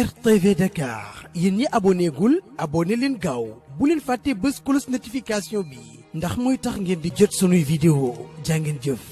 RTV Dakar yéen ñi abonné gul abonné leen gaaw bu leen fàtte bës cloche notification bi ndax mooy tax ngeen di jot sunuy vidéo jaa ngeen jëf.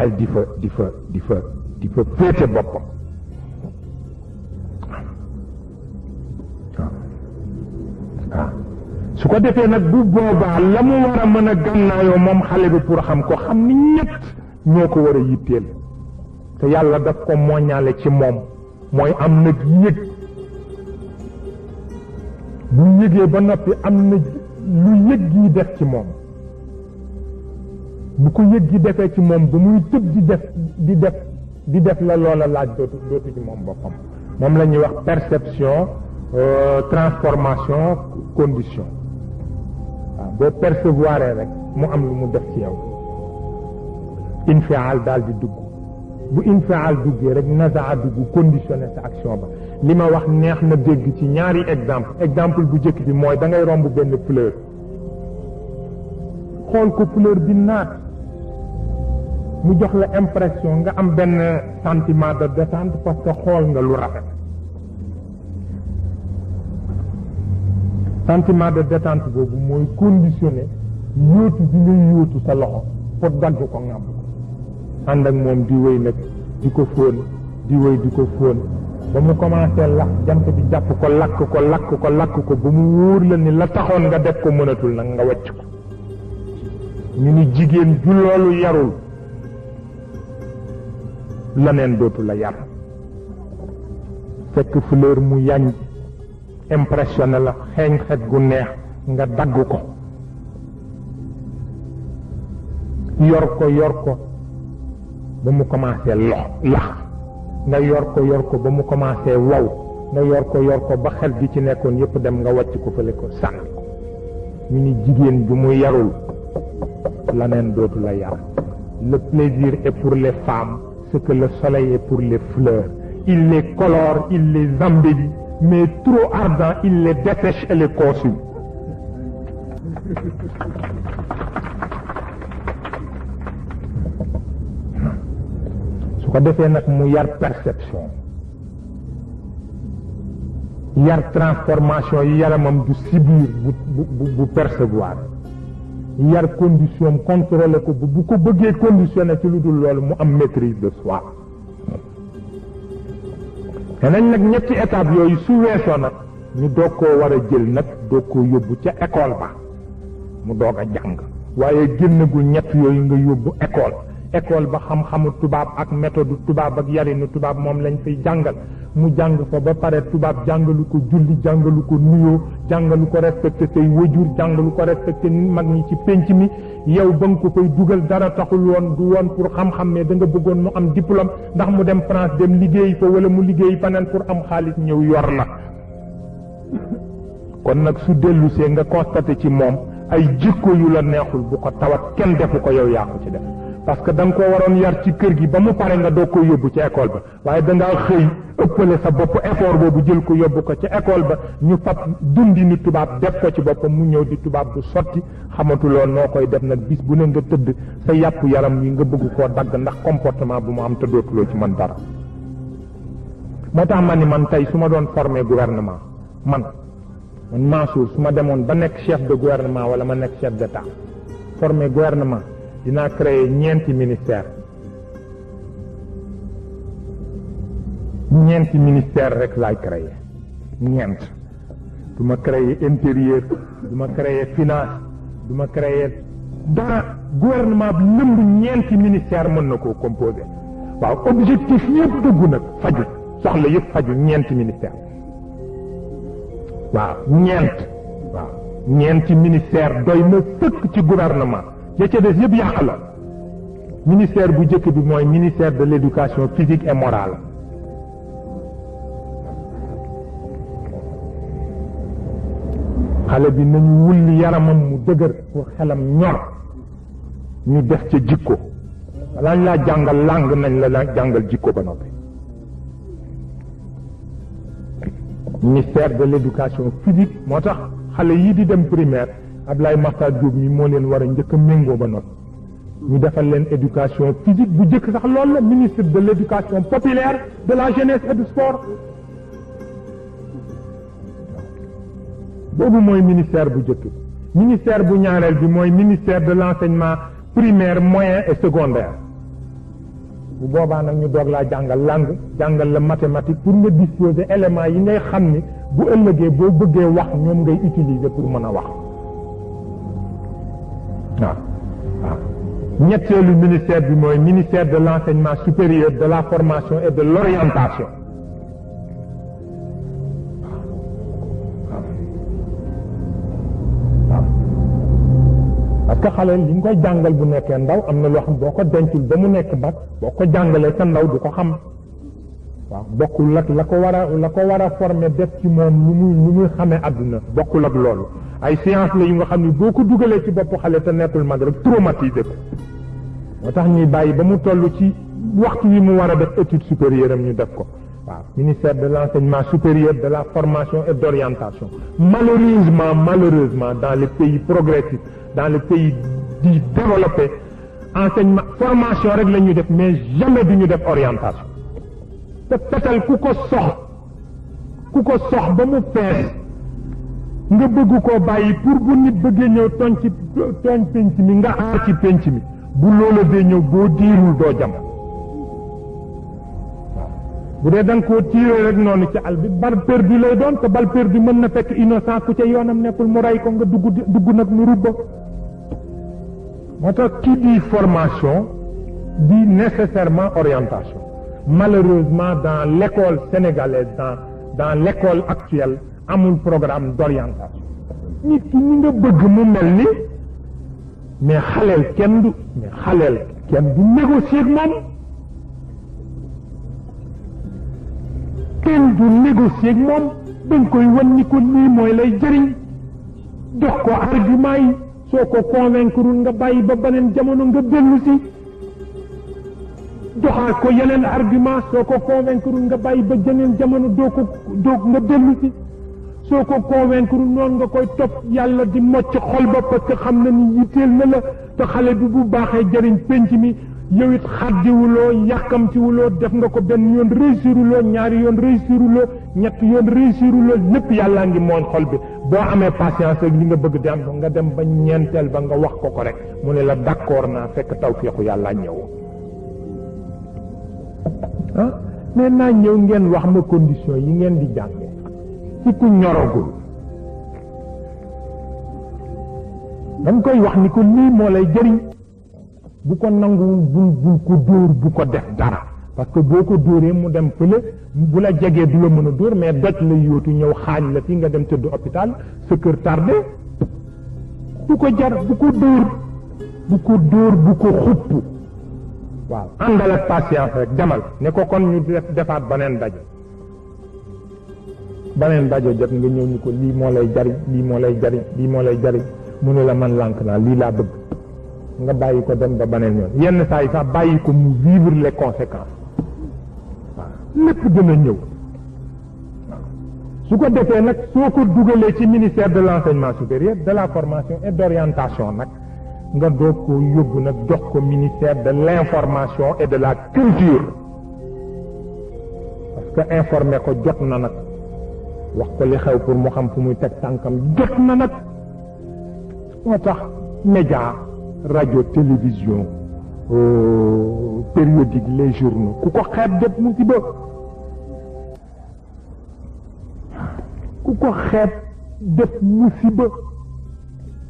ay di fa féete boppam waaw su ko defee nag bu boobaa la mu war a mën a gànnaayoo moom xale bi pour xam ko xam ni ñett ñoo ko war a yitteel te yàlla daf ko moñaale ci moom mooy am nag yëg bu yëgee ba noppi am na lu yëg gi def ci moom bu ko yëg gi defee ci moom ba muy tëb di def la loola laaj dootu ci moom boppam moom la ñuy wax perception transformation condition waaw boo percevoir rek mu am lu mu def ci yow infial daal di dugg bu infial duggee rek nazaa dugg conditionné sa action ba li ma wax neex na dégg ci ñaari exemple bu njëkk bi mooy da ngay romb benn fleur xool ko fleur bi naat mu jox la impression nga am benn sentiment de détente parce que xool nga lu rafet sentiment de détente boobu mooy conditionné yóotu bi ngay yóotu sa loxo pour dagg ko ngàmb ko ànd ak moom di wéy nag di ko fóon di wéy di ko fóon ba mu commencé lakk jant bi jàpp ko lakk ko ba mu wóor la ni la taxoon nga def ko mënatul nag nga wàcc ko ñu ni jigéen ju loolu yarul leneen dootu la yar fekk fleur mu yañ impressionné la xeeñ xet gu neex nga dagg ko yor ko ba mu commencé lax nga yor ko ba mu commencé waw nga yor ko ba xel gi ci nekkoon yépp dem nga wàcc ko fële ko sànni ko ñu ni jigéen ju mu yarul laneen dootu la yar. Le plaisir est pour les femmes ce que le soleil est pour les fleurs. Il les colore, il les embellit, mais trop ardent, il les dessèche et les consume. su ko defee nag mu yar perception yar transformation yi yaramam du subir bu percevoir yar condition contrôlé ko bu ko bëggee conditionné ci lu dul loolu mu am maîtrise de soi te nañ nag ñetti étape yooyu su weesoo nag ñu doog koo war a jël nag doog koo yóbbu ca école ba mu doog a jàng waaye génnagul ñett yooyu nga yóbbu école ba xam-xamu tubaab ak méthode tubaab ak yarinu tubaab moom lañ fay jàngal mu jàng fa ba pare tubaab jàngalu ko julli jàngalu ko nuyoo jàngalu ko respecté say wajur jàngalu ko respecté mag ñi ci pénc mi yow ba nga ko fay dugal dara taxul woon du woon pour xam-xam mais da nga bëggoon mu am diplôme ndax mu dem France dem liggéey fa wala mu liggéey faneen pour am xaalis ñëw yor la kon nag su dellusee nga constaté ci moom ay jikko yu la neexul bu ko tawat kenn defu ko yow yaa ko ci def parce que da nga koo waroon yar ci kër gi ba mu pare nga doog ko yóbbu ci école ba waaye da ngaa xëy ëppale sa bopp effort boobu jël ko yóbbu ko ca école ba ñu fab dundi ni tubaab def ko ci boppam mu ñëw di tubaab bu sotti xamatuloo noo koy def nag bis bu ne nga tëdd sa yàpp yaram wi nga bëgg koo dagg ndax comportement bu mu am te dootuloo ci man dara moo tax ma ni man tey su ma doon former gouvernement man Mansour su ma demoon ba nekk chef de gouvernement wala ma nekk chef d'état former gouvernement dinaa créer ñeenti ministère rek laay créer ñeent du ma créer intérieur du ma créer finance du ma créer dara gouvernement bi lëmb ñeenti ministère mën na koo composer waaw objectif yëpp dugg nag faju soxla yëpp faju ñeenti ministère waaw ñeenti ministère doy na sëkk ci gouvernement ya ca des yëpp yàq la ministère bu njëkk bi mooy ministère de l'éducation physique et morale xale bi nañu wulli yaramam mu dëgër pour xelam ñor ñu def ca jikko lañ laa jàngal langue nañ la jàngal jikko ba noppi ministère de l'éducation physique moo tax xale yii di dem primaire Ablaye Makhtar Diop mi moo leen war a njëkk a méngoo ba noppi ñu defal leen éducation physique bu njëkk sax loolu la ministre de l'éducation populaire de la jeunesse et du sport boobu mooy ministère bu jëkk ministère bu ñaareel bi mooy ministère de l'enseignement primaire moyen et secondaire bu boobaa nag ñu doog laa jàngal langue jàngal la mathématique pour nga disposer éléments yi ngay xam ni bu ëllëgee boo bëggee wax ñoom ngay utiliser pour mën a wax waaw waaw ñetteelu ministère bi mooy ministère de l'enseignement supérieur de la formation et de l'orientation parce que xale li nga koy jàngal bu nekkee ndaw am na loo xam boo ko dencul ba mu nekk mag boo ko jàngalee sa ndaw du ko xam waaw bokkul ak la ko war a former def ci moom lu muy xamee àdduna bokkul ak loolu ay science la yu nga xam ni boo ko dugalee ci bopp xale te nekkul mag rek traumatisé ko moo tax ñuy bàyyi ba mu toll ci waxtu wi mu war a def étude supérieure am ñu def ko waaw ministère de l'enseignement supérieur de la formation et d'orientation malheureusement dans les pays progressistes dans les pays dits développés enseignement formation rek la ñuy def mais jamais du ñu def orientation te fetal ku ko sox ba mu fees nga bëgg koo bàyyi pour bu nit bëggee ñëw tooñ penc mi nga aar ci penc mi bu loola dee ñëw boo diirul doo jam bu dee da nga koo tiiree rek noonu ci àll bi bal perdu lay doon te bal perdu mën na fekk innocent ku ca yoonam nekkul mu rey ko nga dugg nag mu rubba moo tax qui dit formation dit nécessairement orientation malheureusement dans l'école sénégalaise dans l'école actuelle amul programme d'orientation nit ki ñi nga bëgg mu mel ni mais xaleel kenn du négocier ak moom kenn du négocier ak moom dañ koy wan ni ko lii mooy lay jëriñ jox ko argument yi soo ko convaincre nga bàyyi ba beneen jamono nga dellu si joxaat ko yeneen argument soo ko convaincre nga bàyyi ba jeneen jamono doo nga dellu si soo ko convaincre noonu nga koy topp yàlla di mocc xol ba parce que xam na ni yitteel na la te xale bi bu baaxee jëriñ penc mi yow it xaddiwuloo yàkkamtiwuloo def nga ko benn yoon réussiruloo ñaari yoon réussiruloo ñetti yoon réussiruloo lépp yàllaa ngi mooñ xol bi boo amee patience ak li nga bëgg di am nga dem ba ñeenteel ba nga wax ko rek mu ne la d'accord naa fekk tawfiixu yàlla ñëw mais naa ñëw ngeen wax ma condition yi ngeen di jànge ci ku ñoragul dañ koy wax ni ko lii moo lay jëriñ bu ko nanguwul bul ko dóor bu ko def dara parce que boo ko dóoree mu dem fële bu la jegee du la mën a dóor mais doj la yóotu ñëw xaañ la fi nga dem tëdd hôpital sa kër tardé bu ko jar bu ko dóor bu ko xupp waaw àndal ak patience rek demal ne ko kon ñu defaat beneen dajo jot nga ñëw ni ko lii moo lay jariñ mu ne la man lànk naa lii laa bëgg nga bàyyi ko dem ba beneen yoon yenn saa yi sax bàyyi ko mu vivre les conséquences waaw lépp dina ñëw su ko defee nag soo ko dugalee ci ministère de l'enseignement supérieur de la formation et d'orientation nag nga doog ko yóbbu nag jox ko ministère de l'information et de la culture parce que informer ko jot na nag wax ko li xew pour mu xam fu muy teg tànkam jot na nag moo tax média radio télévision périodique les journaux ku ko xeeb def musiba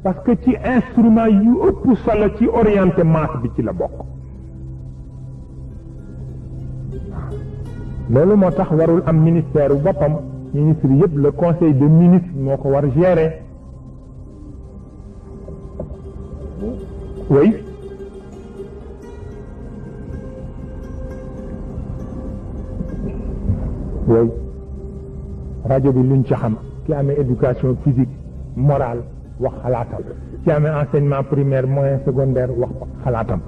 parce que ci instrument yu ëpp solo ci orienté masse bi ci la bokk loolu moo tax warul am ministère bu boppam ministre yëpp le conseil des ministres moo ko war gérer oui rajo bi luñ ci xam ki amee éducation physique morale wax xalaatam ki amee enseignement primaire moyen secondaire wax xalaatam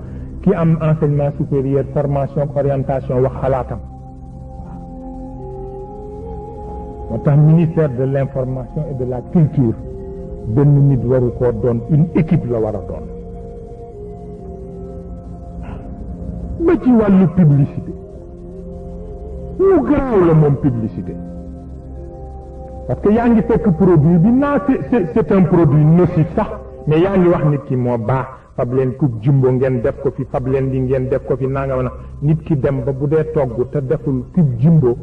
ki am enseignement supérieur formation orientation wax xalaatam moo tax ministère de l'information et de la culture benn nit waru koo doon une équipe la war a doon ba ci wàllu publicité mu garaaw la moom publicité parce que yaa ngi fekk produit bi c'est un produit nocif sax mais yaa ngi wax nit ki moo baax fab leen coupe jumbo ngeen def ko fi fab leen li ngeen def ko fi nangam na nit ki dem ba bu dee togg te deful coupe jumbo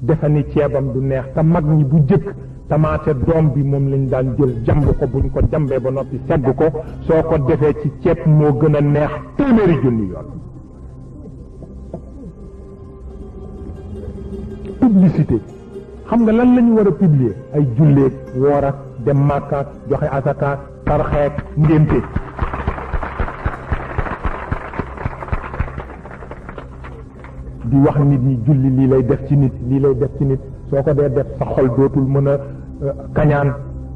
defa ni ceebam du neex te mag ñi bu jëkk tamaate doom bi moom lañ daan jël jamb ko buñ ko jambee ba noppi segg ko soo ko defee ci ceeb moo gën a neex téeméeri junni yoon. publicité xam nga lan la ñu war a publier ay julleeg woor ak dem Màkka joxe asaka tarxeek ngénte di wax nit ñi julli lii lay def ci nit lii lay def ci nit soo ko dee def sa xol dootul mën a kañaan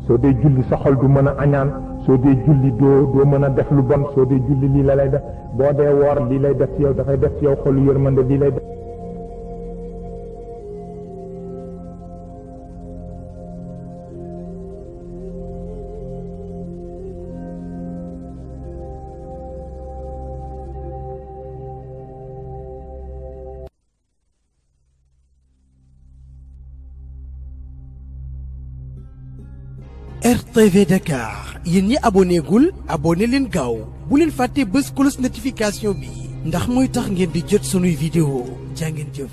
soo dee julli sa xol du mën a añaan soo dee julli doo mën a def lu bon soo dee julli lii la lay def boo dee woor lii lay def ci yow dafay def ci yow xolu yërmande lii lay def. RTV Dakar yéen ñi abonné gul abonné leen gaaw bu leen fàtte bës cloche notification bi ndax mooy tax ngeen di jot sunuy vidéo jaa ngeen jëf.